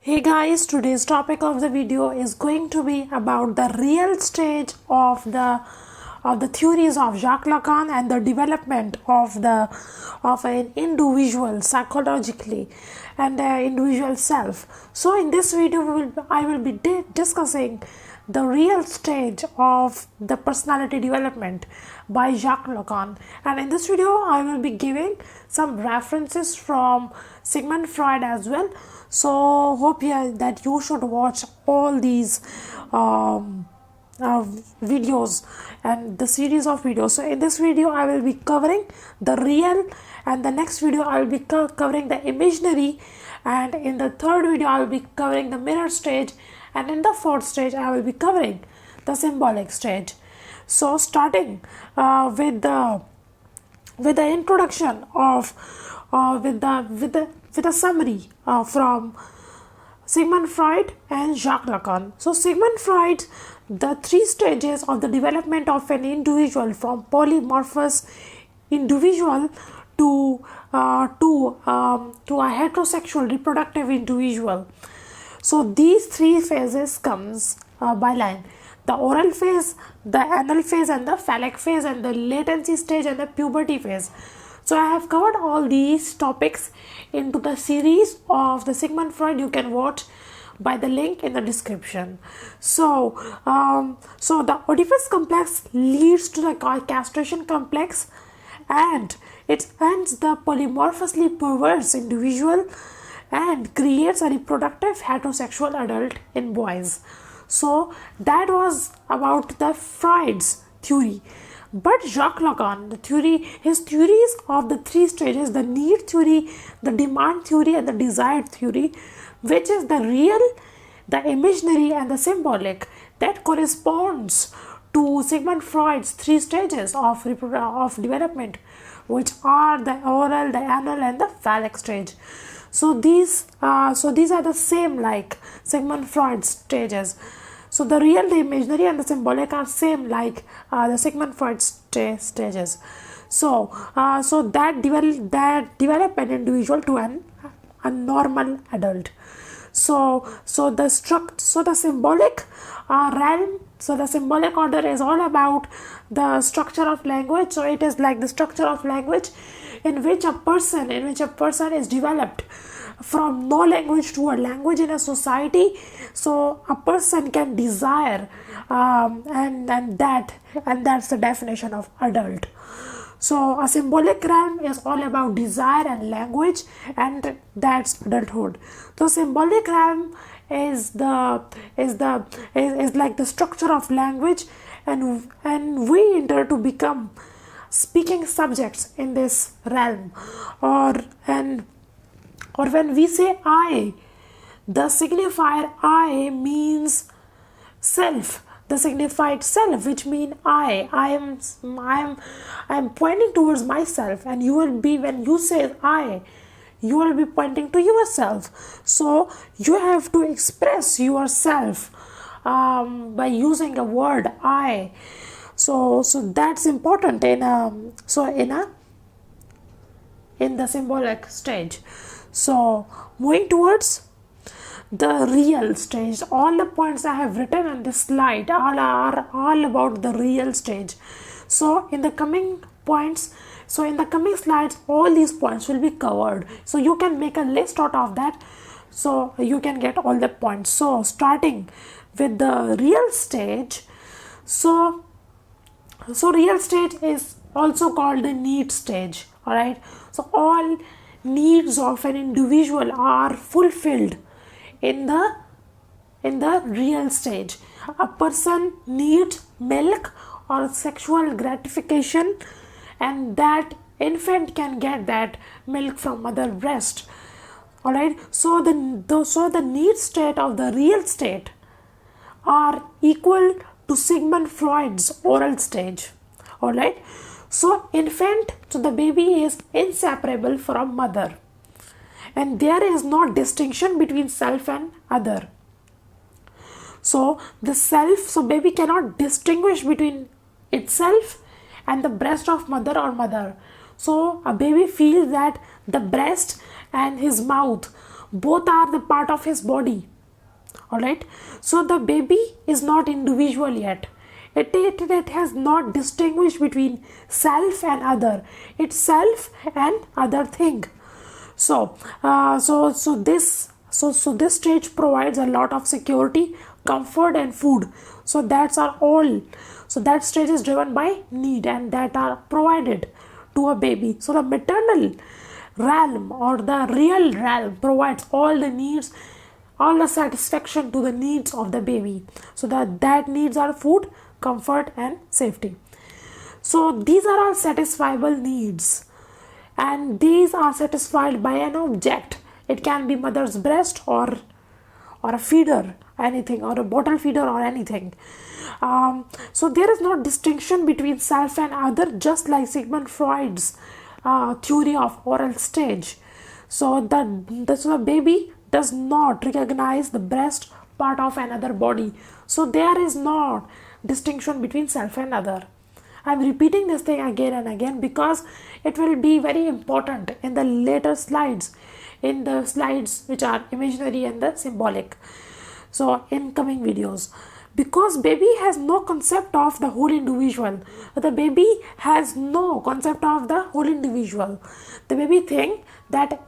Hey guys, today's topic of the video is going to be about the real stage of the theories of Jacques Lacan and the development of an individual psychologically and the individual self. So in this video I will be discussing the real stage of the personality development by Jacques Lacan, and in this video I will be giving some references from Sigmund Freud as well. So hope that you should watch all these videos and the series of videos. So in this video I will be covering the real, and the next video I will be covering the imaginary, and in the third video I will be covering the mirror stage, and in the fourth stage I will be covering the symbolic stage. So starting with the introduction of with a summary from Sigmund Freud and Jacques Lacan. So Sigmund Freud, the three stages of the development of an individual from polymorphous individual to a heterosexual reproductive individual. So these three phases comes by line: the oral phase, the anal phase, and the phallic phase, and the latency stage and the puberty phase. So I have covered all these topics into the series of the Sigmund Freud. You can watch by the link in the description. So the Oedipus complex leads to the castration complex, and it ends the polymorphously perverse individual and creates a reproductive heterosexual adult in boys. So that was about the Freud's theory. But Jacques Lacan, his theories of the three stages, the need theory, the demand theory, and the desired theory, which is the real, the imaginary, and the symbolic, that corresponds to Sigmund Freud's three stages of development, which are the oral, the anal, and the phallic stage. So these are the same like Sigmund Freud's stages. So the real, the imaginary, and the symbolic are same like the Sigmund Freud stages. So that develop an individual to a normal adult. So the symbolic realm. So the symbolic order is all about the structure of language. So it is like the structure of language in which a person is developed from no language to a language in a society. So a person can desire, and that's the definition of adult. So a symbolic realm is all about desire and language, and that's adulthood. So symbolic realm is like the structure of language, and we enter to become speaking subjects in this realm, or when we say I, the signifier I means self, the signified self, which mean I am pointing towards myself, and you will be, when you say I, you will be pointing to yourself. So you have to express yourself by using a word I. So that's important in the symbolic stage. So moving towards the real stage, all the points I have written on this slide are all about the real stage. So in the coming slides, all these points will be covered. So you can make a list out of that, so you can get all the points. So starting with the real stage. So real stage is also called the need stage. All right. So all needs of an individual are fulfilled in the real stage. A person needs milk or sexual gratification, and that infant can get that milk from mother breast. All right. So the need state of the real state are equal to Sigmund Freud's oral stage. All right. So the baby is inseparable from mother, and there is no distinction between self and other. So baby cannot distinguish between itself and the breast of mother or mother. So a baby feels that the breast and his mouth both are the part of his body. Alright, so the baby is not individual yet. It has not distinguished between self and other. It's self and other thing. So this stage provides a lot of security, comfort, and food. So that's are all. So that stage is driven by need, and that are provided to a baby. So the maternal realm or the real realm provides all the needs, all the satisfaction to the needs of the baby. So that needs are food, comfort, and safety. So these are all satisfiable needs, and these are satisfied by an object. It can be mother's breast or a feeder, anything, or a bottle feeder or anything. So there is no distinction between self and other, just like Sigmund Freud's theory of oral stage. So the baby does not recognize the breast part of another body. So there is not distinction between self and other. I'm repeating this thing again and again because it will be very important in the later slides, in the slides which are imaginary and the symbolic. So in coming videos, because baby has no concept of the whole individual. The baby has no concept of the whole individual. The baby think that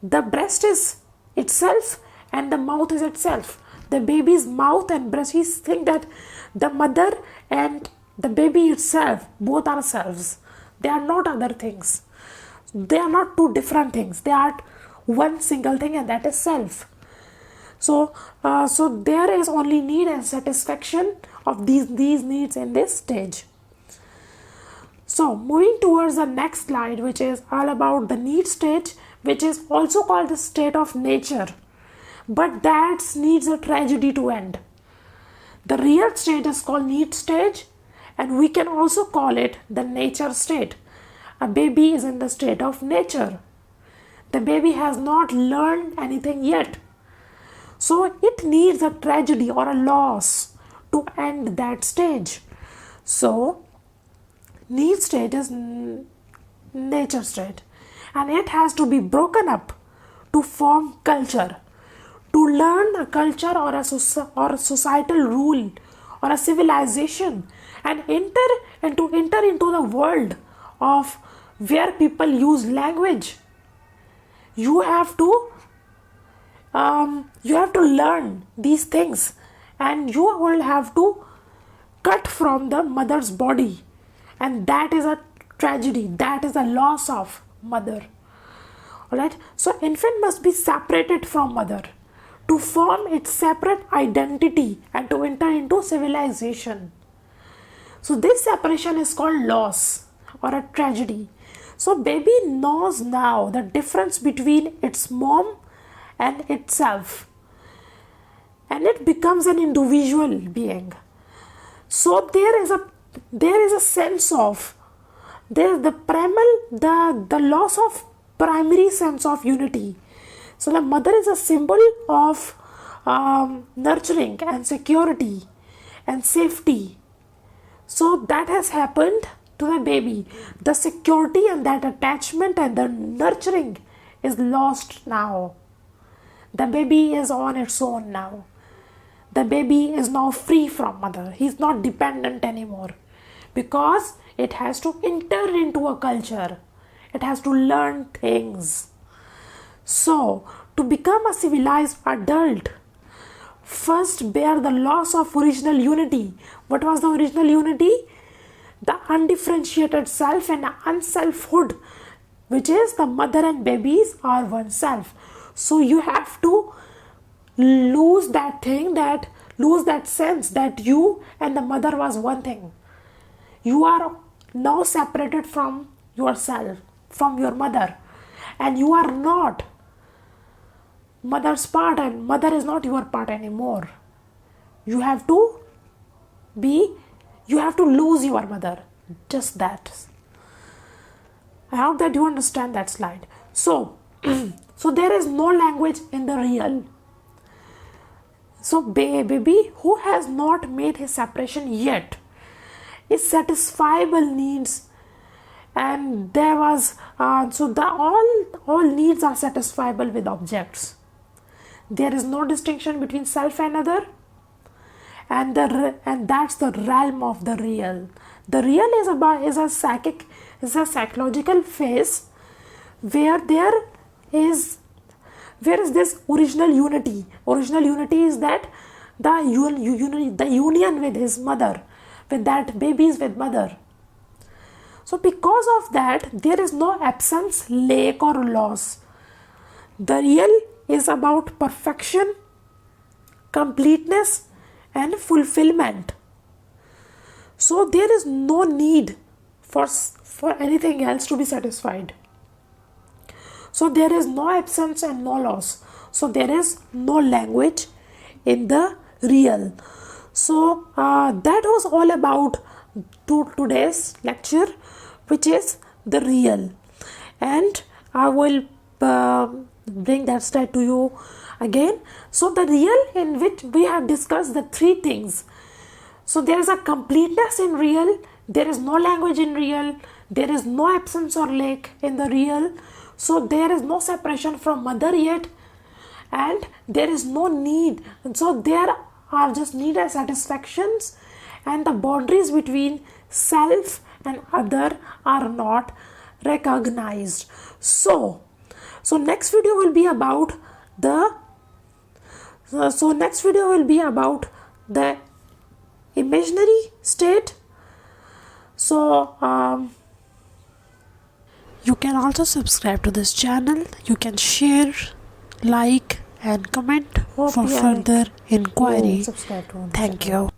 the breast is itself and the mouth is itself. The baby's mouth and breast, he think that the mother and the baby itself both are selves. They are not other things. They are not two different things. They are one single thing, and that is self. So there is only need and satisfaction of these needs in this stage. So moving towards the next slide, which is all about the need stage, which is also called the state of nature, but that needs a tragedy to end. The real state is called need stage, and we can also call it the nature state. A baby is in the state of nature. The baby has not learned anything yet. So it needs a tragedy or a loss to end that stage. So need state is nature state, and it has to be broken up to form culture. To learn a culture or a societal rule or a civilization, and enter into the world of where people use language, you have to learn these things, and you will have to cut from the mother's body, and that is a tragedy. That is a loss of mother. Alright, so infant must be separated from mother to form its separate identity and to enter into civilization. So this separation is called loss or a tragedy. So baby knows now the difference between its mom and itself, and it becomes an individual being. So there is a sense of, there is the loss of primary sense of unity. So the mother is a symbol of nurturing and security and safety. So that has happened to the baby. The security and that attachment and the nurturing is lost now. The baby is on its own now. The baby is now free from mother. He is not dependent anymore, because it has to enter into a culture. It has to learn things. So, to become a civilized adult, first bear the loss of original unity. What was the original unity? The undifferentiated self and unselfhood, which is the mother and babies are one self. So you have to lose that sense that you and the mother was one thing. You are now separated from yourself, from your mother, and you are not mother's part, and mother is not your part anymore. You have to lose your mother. Just that. I hope that you understand that slide. So there is no language in the real. So baby who has not made his separation yet is satisfiable needs, and there was all needs are satisfiable with objects. there is no distinction between self and other, and that's the realm of the real. The real is a psychological phase where there is this original unity. Original unity is that the union with his mother, with that babies with mother. So because of that, there is no absence, lack or loss. The real is about perfection, completeness and fulfillment. So there is no need for anything else to be satisfied. So there is no absence and no loss. So there is no language in the real. So that was all about today's lecture, which is the real. And I will bring that slide to you again. So the real, in which we have discussed the three things. So there is a completeness in real, there is no language in real, there is no absence or lack in the real. So there is no separation from mother yet, and there is no need. And so there are just need and satisfactions, and the boundaries between self and other are not recognized. So next video will be about the imaginary state. So you can also subscribe to this channel. You can share, like and comment for further inquiry. Thank you.